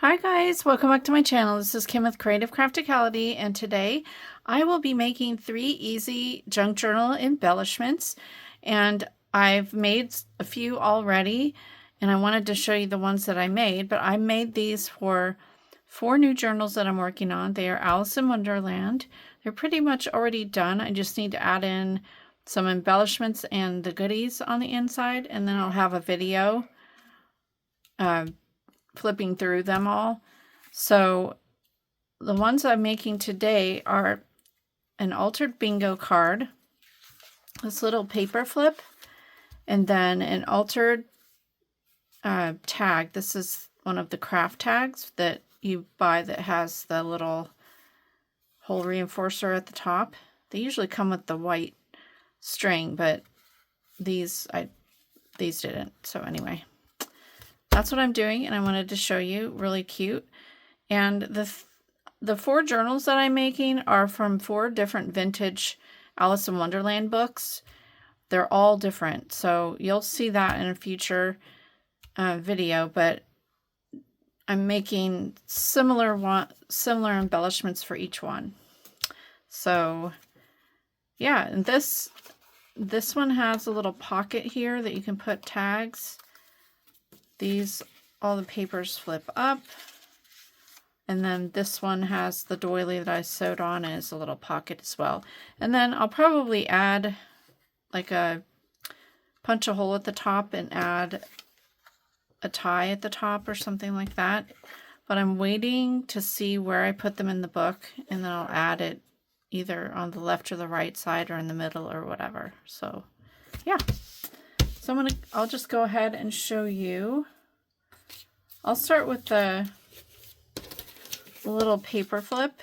Hi guys, welcome back to my channel. This is Kim with Creative Crafticality, and today I will be making 3 easy junk journal embellishments. And I've made a few already, and I wanted to show you the ones that I made, but I made these for 4 new journals that I'm working on. They are Alice in Wonderland. They're pretty much already done. I just need to add in some embellishments and the goodies on the inside, and then I'll have a video flipping through them all. So the ones I'm making today are an altered bingo card, this little paper flip, and then an altered tag. This is one of the craft tags that you buy that has the little hole reinforcer at the top. They usually come with the white string, but these didn't. So anyway, that's what I'm doing, and I wanted to show you. Really cute. And the 4 journals that I'm making are from 4 different vintage Alice in Wonderland books. They're all different, so you'll see that in a future video, but I'm making similar embellishments for each one. So yeah, and this one has a little pocket here that you can put tags. All the papers flip up. And then this one has the doily that I sewed on as a little pocket as well. And then I'll probably add punch a hole at the top and add a tie at the top or something like that. But I'm waiting to see where I put them in the book, and then I'll add it either on the left or the right side or in the middle or whatever. So yeah. So I'll just go ahead and show you. I'll start with the little paper flip.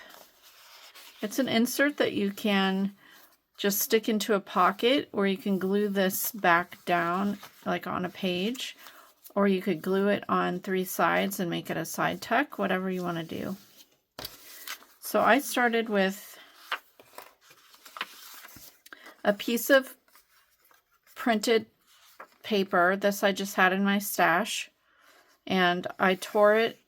It's an insert that you can just stick into a pocket, or you can glue this back down like on a page, or you could glue it on 3 sides and make it a side tuck, whatever you want to do. So I started with a piece of printed paper. This I just had in my stash, and I tore it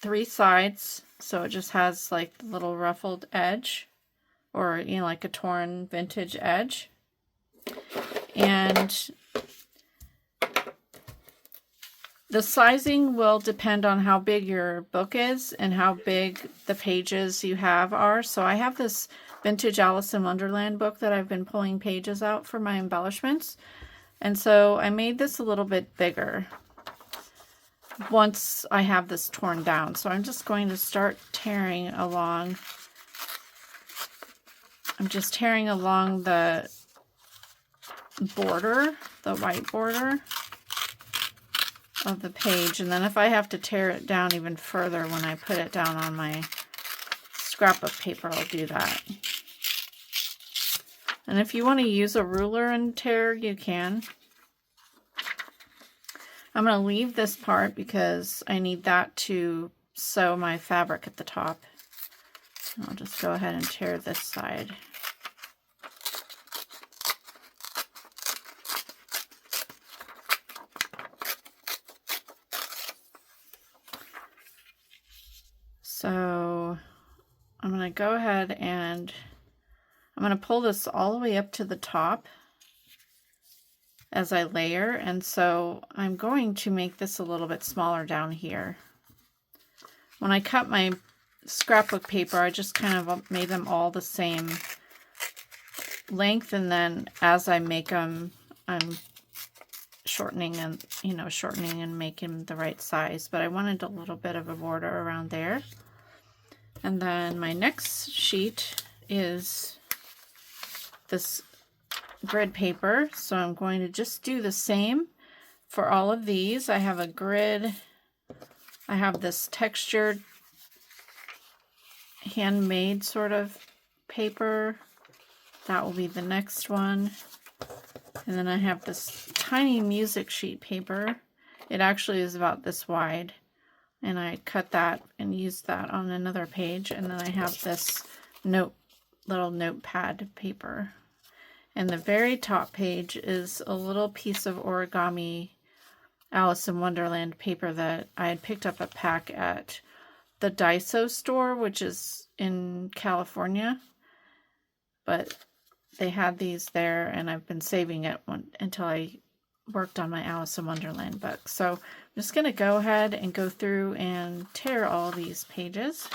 3 sides, so it just has like the little ruffled edge, or like a torn vintage edge. And the sizing will depend on how big your book is and how big the pages you have are. So I have this vintage Alice in Wonderland book that I've been pulling pages out for my embellishments, and so I made this a little bit bigger once I have this torn down. So I'm just going to start tearing along. I'm just tearing along the border, the white border of the page, and then if I have to tear it down even further when I put it down on my scrapbook paper, I'll do that. And if you want to use a ruler and tear, you can. I'm going to leave this part because I need that to sew my fabric at the top. I'll just go ahead and tear this side. So I'm going to go ahead and I'm going to pull this all the way up to the top as I layer, and so I'm going to make this a little bit smaller down here. When I cut my scrapbook paper, I just kind of made them all the same length, and then as I make them, I'm shortening and making them the right size, but I wanted a little bit of a border around there. And then my next sheet is this grid paper, so I'm going to just do the same for all of these. I have a grid. I have this textured handmade sort of paper. That will be the next one. And then I have this tiny music sheet paper. It actually is about this wide, and I cut that and used that on another page. And then I have this little notepad paper. And the very top page is a little piece of origami Alice in Wonderland paper that I had picked up a pack at the Daiso store, which is in California. But they had these there, and I've been saving it until I worked on my Alice in Wonderland book. So I'm just going to go ahead and go through and tear all these pages.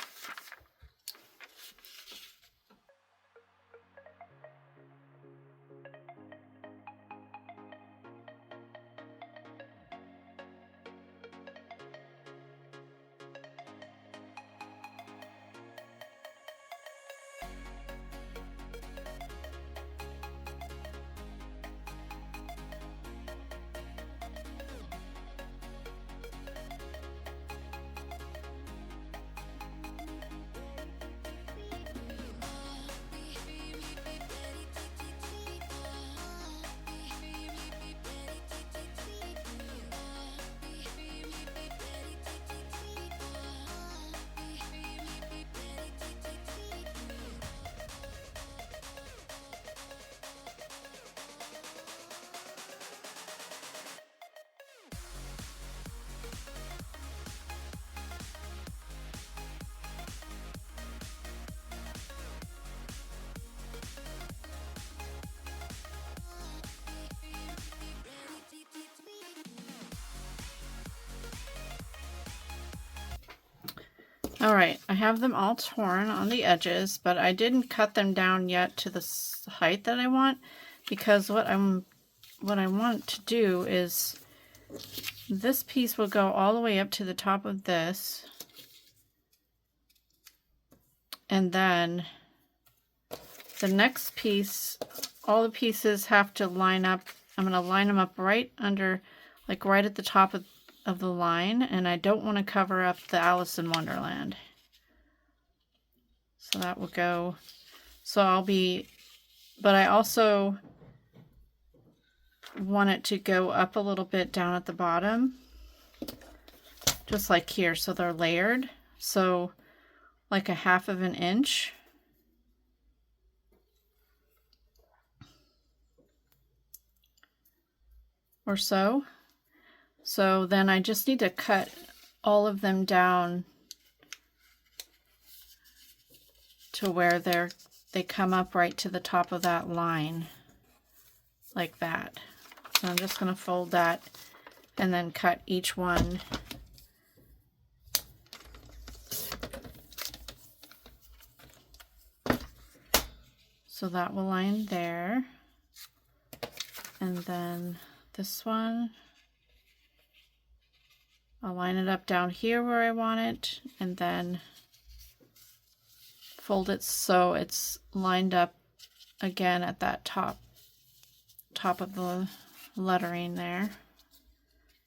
Alright, I have them all torn on the edges, but I didn't cut them down yet to the height that I want, because what I want to do is this piece will go all the way up to the top of this, and then the next piece, all the pieces have to line up. I'm going to line them up right under, like right at the top of the line, and I don't want to cover up the Alice in Wonderland. So that will go, so but I also want it to go up a little bit down at the bottom, just like here, so they're layered. So like a 1/2 inch. Or so. So then I just need to cut all of them down to where they come up right to the top of that line, like that. So I'm just going to fold that and then cut each one. So that will line there. And then this one, I'll line it up down here where I want it, and then fold it so it's lined up again at that top of the lettering there,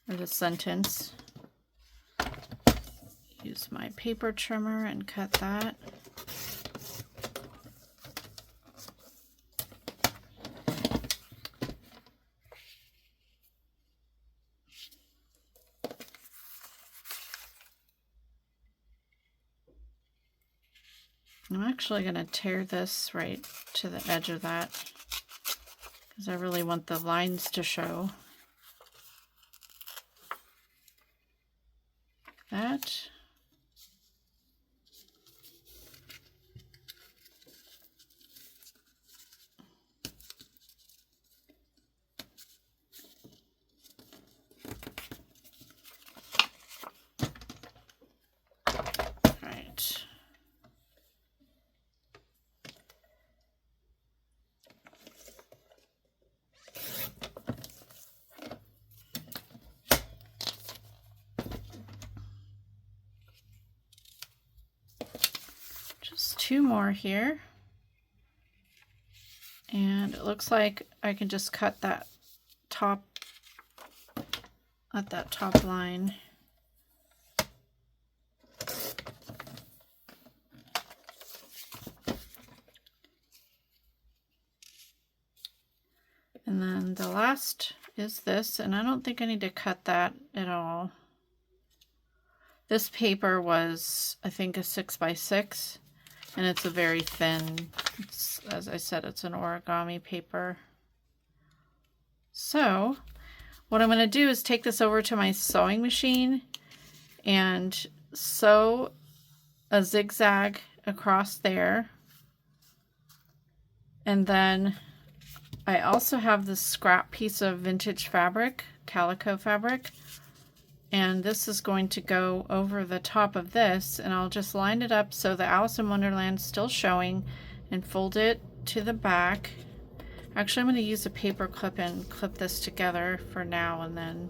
or the sentence. Use my paper trimmer and cut that. I'm actually going to tear this right to the edge of that, because I really want the lines to show. Like that. Right. Just 2 more here, and it looks like I can just cut that top at that top line. And then the last is this, and I don't think I need to cut that at all. This paper was, I think, a 6x6, and it's a very thin, as I said, it's an origami paper. So What I'm going to do is take this over to my sewing machine and sew a zigzag across there. And then I also have this scrap piece of vintage fabric, calico fabric, and this is going to go over the top of this, and I'll just line it up so the Alice in Wonderland's still showing and fold it to the back. Actually, I'm going to use a paper clip and clip this together for now, and then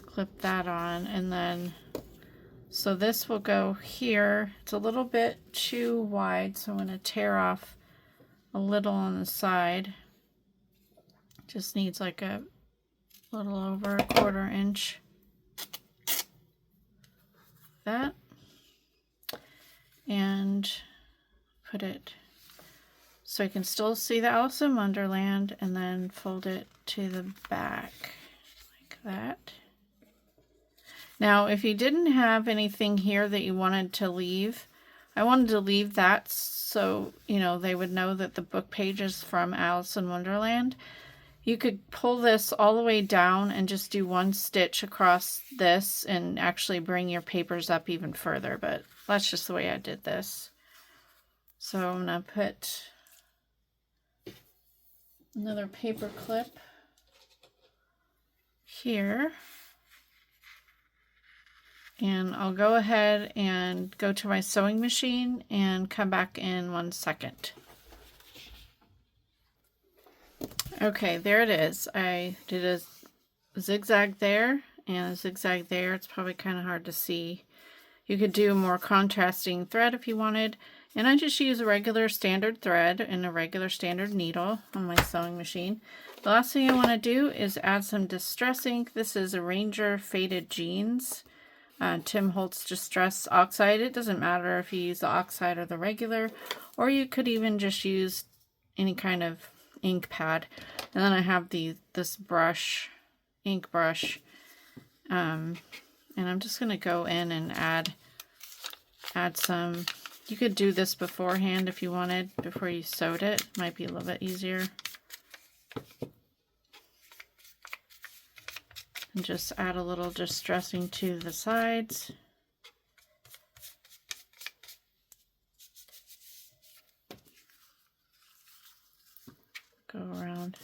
clip that on, and then so this will go here. It's a little bit too wide, so I'm going to tear off a little on the side. Just needs like a little over 1/4 inch. That. And put it so I can still see the Alice in Wonderland, and then fold it to the back like that. Now, if you didn't have anything here that you wanted to leave, I wanted to leave that so, you know, they would know that the book page is from Alice in Wonderland. You could pull this all the way down and just do 1 stitch across this and actually bring your papers up even further, but that's just the way I did this. So I'm going to put another paper clip here. And I'll go ahead and go to my sewing machine and come back in 1 second. Okay, there it is. I did a zigzag there and a zigzag there. It's probably kind of hard to see. You could do more contrasting thread if you wanted. And I just use a regular standard thread and a regular standard needle on my sewing machine. The last thing I want to do is add some distress ink. This is a Ranger Faded Jeans. Tim Holtz Distress Oxide. It doesn't matter if you use the oxide or the regular, or you could even just use any kind of ink pad. And then I have this brush, ink brush, and I'm just going to go in and add some. You could do this beforehand if you wanted, before you sewed it. Might be a little bit easier. And just add a little distressing to the sides. Go around.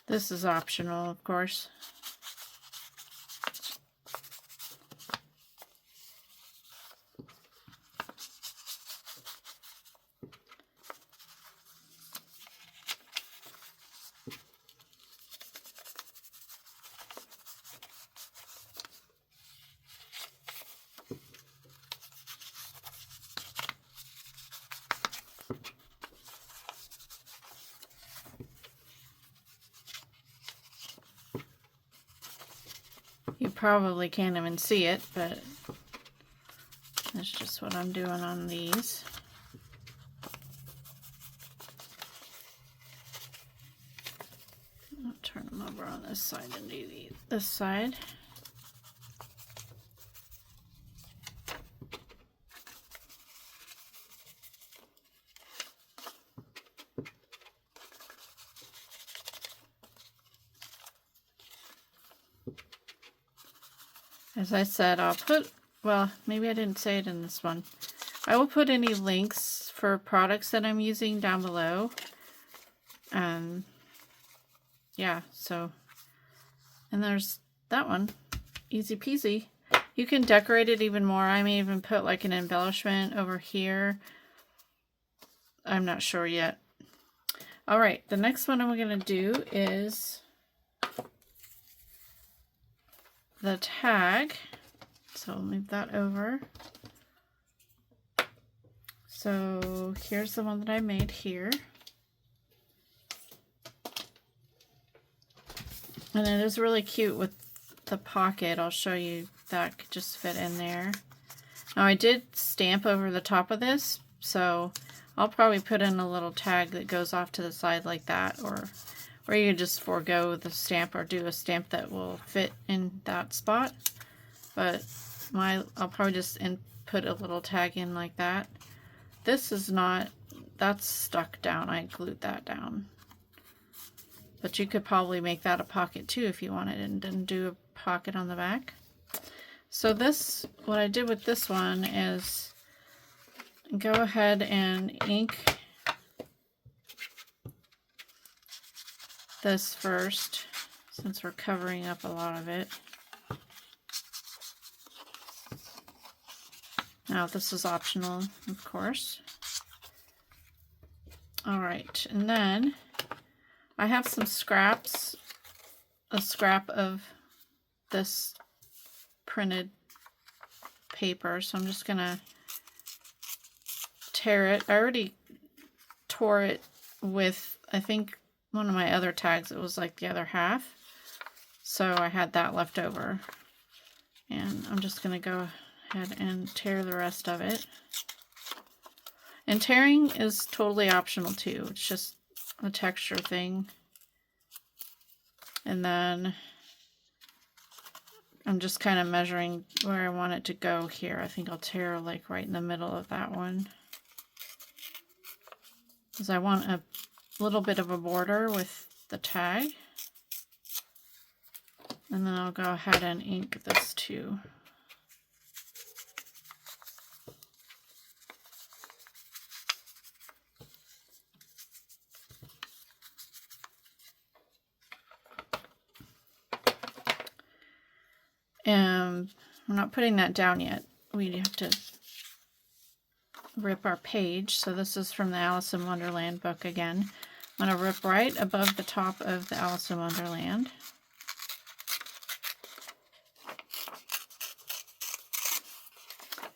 This is optional, of course. You probably can't even see it, but that's just what I'm doing on these. I'll turn them over on this side and do this side. As I said, I'll put, well, maybe I didn't say it in this one. I will put any links for products that I'm using down below. Yeah, so, and there's that one. Easy peasy. You can decorate it even more. I may even put like an embellishment over here. I'm not sure yet. All right, the next one I'm going to do is the tag. So I'll move that over. So here's the one that I made here. And it is really cute with the pocket. I'll show you that could just fit in there. Now I did stamp over the top of this, so I'll probably put in a little tag that goes off to the side like that, or you can just forego the stamp or do a stamp that will fit in that spot. But I'll probably just put a little tag in like that. this is not, that's stuck down. I glued that down. But you could probably make that a pocket too if you wanted and then do a pocket on the back. So this, what I did with this one is go ahead and ink this first, since we're covering up a lot of it. Now this is optional, of course. Alright, and then I have some scraps, a scrap of this printed paper, so I'm just gonna tear it. I already tore it with, I think, one of my other tags. It was like the other half, so I had that left over, and I'm just gonna go ahead and tear the rest of it. And tearing is totally optional too. It's just a texture thing. And then I'm just kind of measuring where I want it to go here. I think I'll tear like right in the middle of that one, because I want a little bit of a border with the tag. And then I'll go ahead and ink this too. And we're not putting that down yet. We have to rip our page. So this is from the Alice in Wonderland book again. I'm going to rip right above the top of the Alice in Wonderland.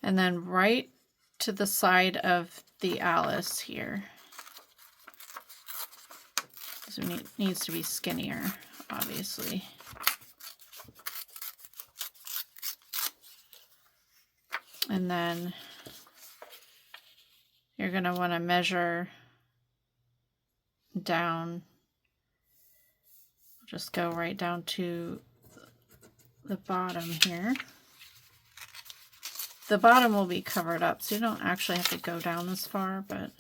And then right to the side of the Alice here. So it needs to be skinnier, obviously. And then you're going to want to measure down, just go right down to the bottom here. The bottom will be covered up, so you don't actually have to go down this far, but,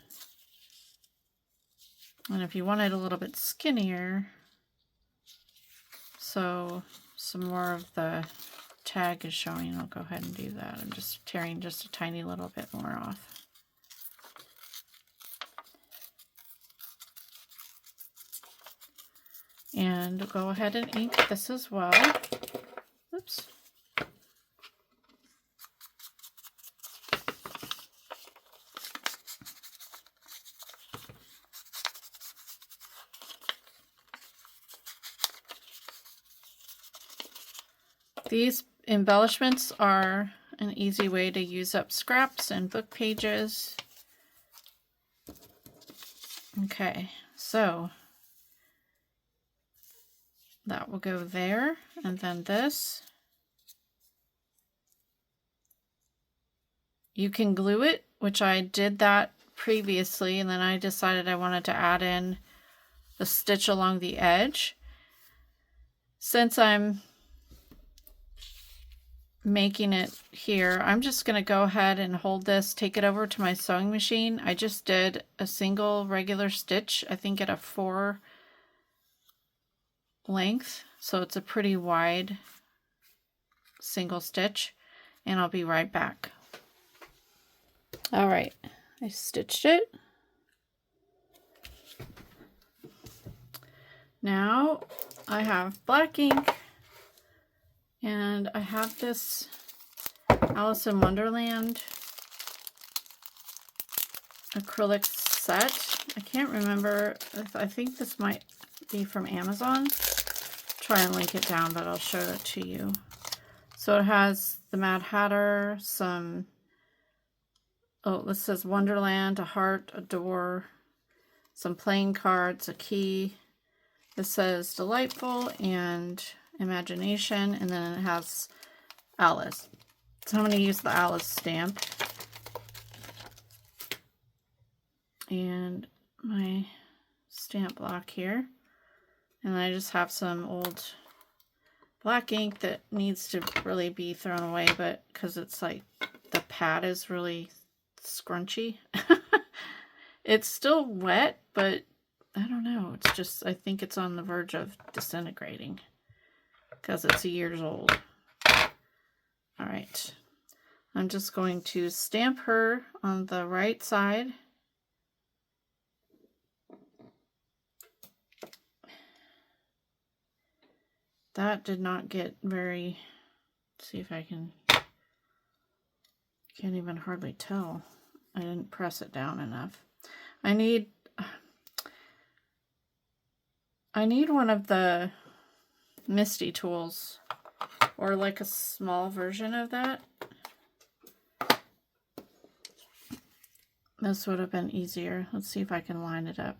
and if you want it a little bit skinnier, so some more of the tag is showing, I'll go ahead and do that. I'm just tearing just a tiny little bit more off. And go ahead and ink this as well. Oops. These embellishments are an easy way to use up scraps and book pages. Okay, so that will go there, and then this. You can glue it, which I did that previously, and then I decided I wanted to add in the stitch along the edge. Since I'm making it here, I'm just going to go ahead and hold this, take it over to my sewing machine. I just did a single regular stitch, I think at a 4 length, so it's a pretty wide single stitch, and I'll be right back. All right, I stitched it. Now I have black ink, and I have this Alice in Wonderland acrylic set. I can't remember, I think this might be from Amazon. Try and link it down, but I'll show it to you. So it has the Mad Hatter, some, oh, this says Wonderland, a heart, a door, some playing cards, a key. This says delightful and imagination, and then it has Alice. So I'm going to use the Alice stamp. And my stamp block here. And I just have some old black ink that needs to really be thrown away, but because it's like the pad is really scrunchy. It's still wet, but I don't know. It's just, I think it's on the verge of disintegrating because it's years old. All right. I'm just going to stamp her on the right side. That did not get very, let's see if I can, can't even hardly tell. I didn't press it down enough. I need one of the Misty tools, or like a small version of that. This would have been easier. Let's see if I can line it up.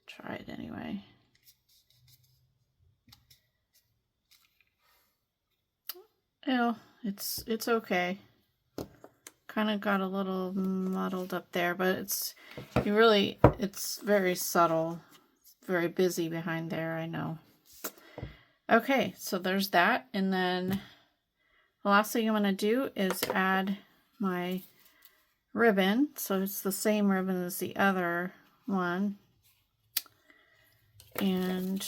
Try it anyway. Oh, it's okay. Kind of got a little muddled up there, but it's very subtle. Very busy behind there, I know. Okay, so there's that, and then the last thing I'm going to do is add my ribbon. So it's the same ribbon as the other one. And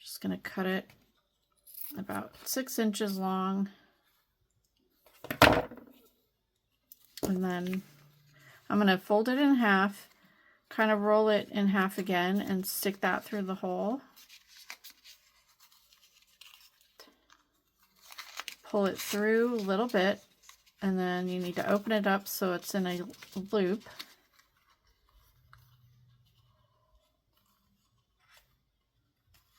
just going to cut it about 6 inches long. And then I'm going to fold it in half, kind of roll it in half again, and stick that through the hole. Pull it through a little bit, and then you need to open it up so it's in a loop.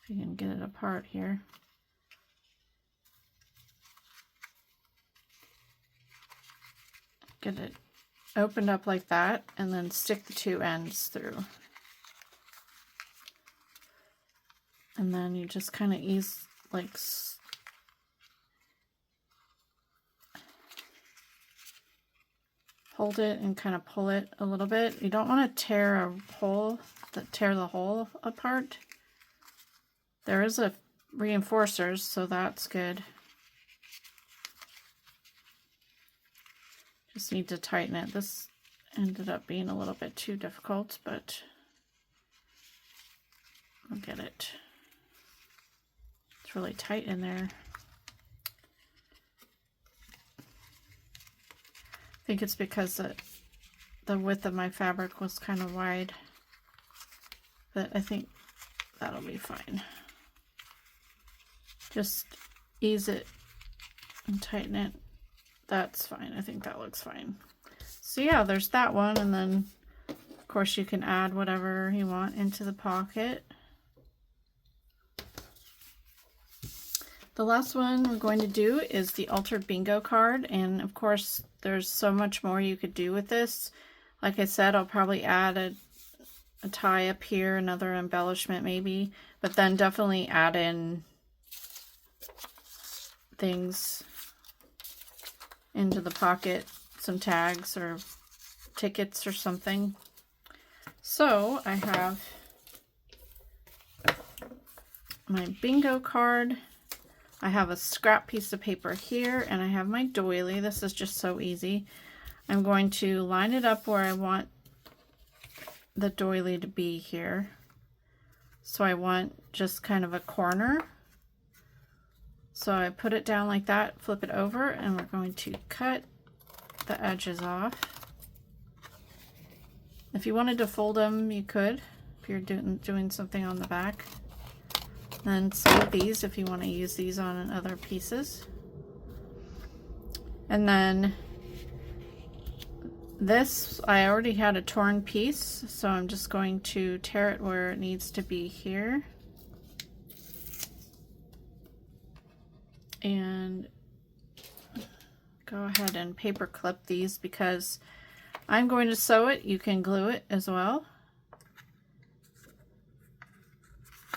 If you can get it apart here. Get it opened up like that, and then stick the two ends through. And then you just kind of hold it and kind of pull it a little bit. You don't want to tear the hole apart. There is a reinforcers, so that's good. Just need to tighten it. This ended up being a little bit too difficult, but I'll get it. It's really tight in there. I think it's because the width of my fabric was kind of wide, but I think that'll be fine. Just ease it and tighten it. That's fine. I think that looks fine. So yeah, there's that one, and then of course you can add whatever you want into the pocket. The last one we're going to do is the altered bingo card, and of course there's so much more you could do with this. Like I said, I'll probably add a tie up here, another embellishment maybe, but then definitely add in things into the pocket, some tags or tickets or something. So I have my bingo card. I have a scrap piece of paper here, and I have my doily. This is just so easy. I'm going to line it up where I want the doily to be here. So I want just kind of a corner. So I put it down like that, flip it over, and we're going to cut the edges off. If you wanted to fold them, you could, if you're doing something on the back. Then save these if you want to use these on other pieces. And then this, I already had a torn piece, so I'm just going to tear it where it needs to be here. And go ahead and paper clip these because I'm going to sew it. You can glue it as well.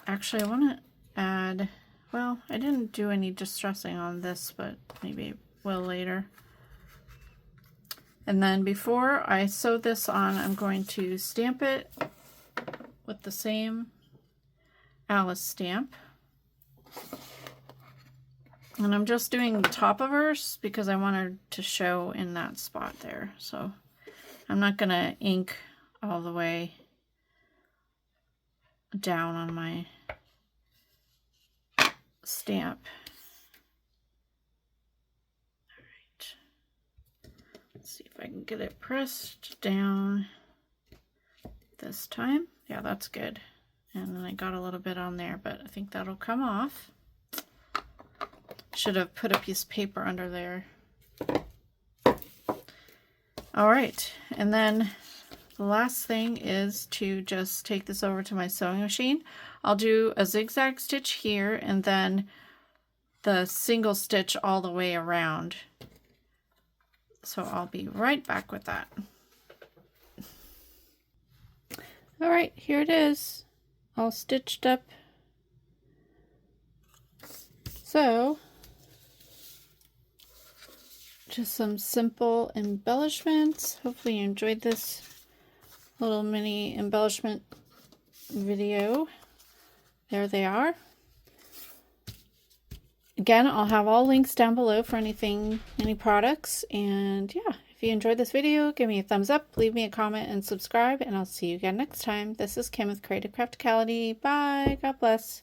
Actually, I want to add, well, I didn't do any distressing on this, but maybe will later. And then before I sew this on, I'm going to stamp it with the same Alice stamp. And I'm just doing the top of hers because I wanted to show in that spot there. So I'm not going to ink all the way down on my stamp. All right. Let's see if I can get it pressed down this time. Yeah, that's good. And then I got a little bit on there, but I think that'll come off. Should have put a piece of paper under there. All right, and then the last thing is to just take this over to my sewing machine. I'll do a zigzag stitch here and then the single stitch all the way around. So I'll be right back with that. All right, here it is, all stitched up. So just some simple embellishments. Hopefully you enjoyed this little mini embellishment video. There they are. Again, I'll have all links down below for anything, any products. And yeah, if you enjoyed this video, give me a thumbs up, leave me a comment, and subscribe. And I'll see you again next time. This is Kim with Creative Crafticality. Bye. God bless.